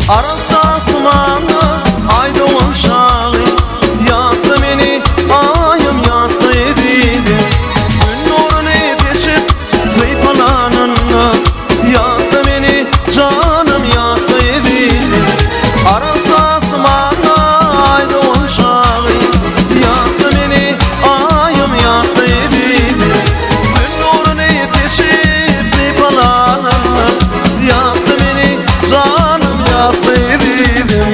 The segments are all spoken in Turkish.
Arasa sumanı ay doğan şalı, yaktı beni ayım yaktı edildi. Gün nurunu geçip sıyfalanınla, yaktı beni canım yaktı edildi. Arasa sumanı ay doğan şalı, yaktı beni ayım yaktı edildi. Gün nurunu geçip sıyfalanınla, yaktı beni canım yaktı edildi.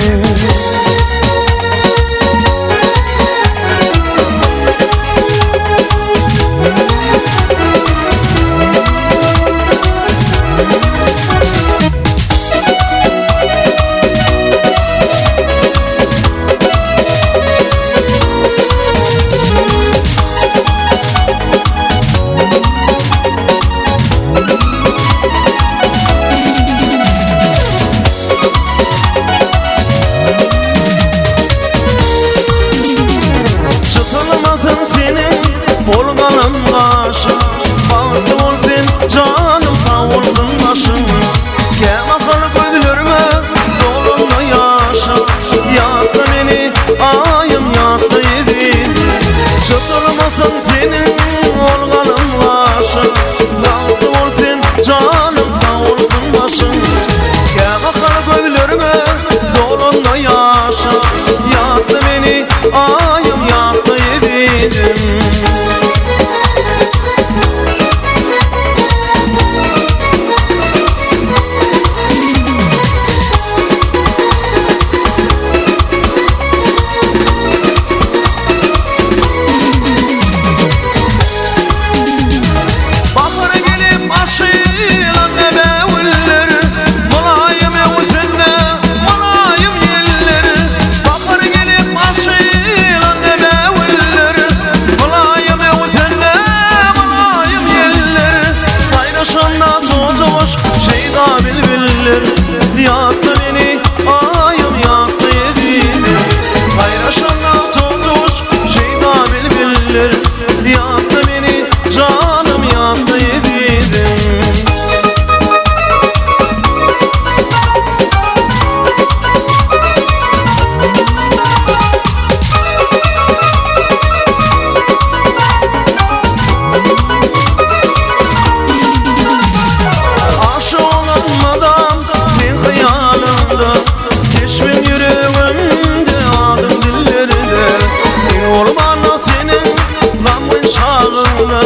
Çıtılmasın senin volganın başı, bahtı olsun canım sağ olsun başın. Gel bakalım gözlerime dolunla yaşa, yaktı beni ayım yaktı edildi. Çıtılmasın senin volganın başı, bahtı olsun canım sağ olsun başın. Gel bakalım gözlerime dolunla yaşa, yaktı beni ayım yaktı edildim. Bahar gelip aşılan nebevulleri, mulayim evzinle mulayim yerleri. Bahar gelip aşılan nebevulleri, mulayim evzinle mulayim yerleri. Kaynaşanla çocuğuş şeyda bilbiller, yaktı beni ayım yaktı edildi. Kaynaşanla çocuğuş şeyda bilbiller, yaktı beni canım yaktı edildim. Aşık olamadım sen hıyalımda, keşfim yüreğimde adım dillerde. Ol bana senin namın şağında,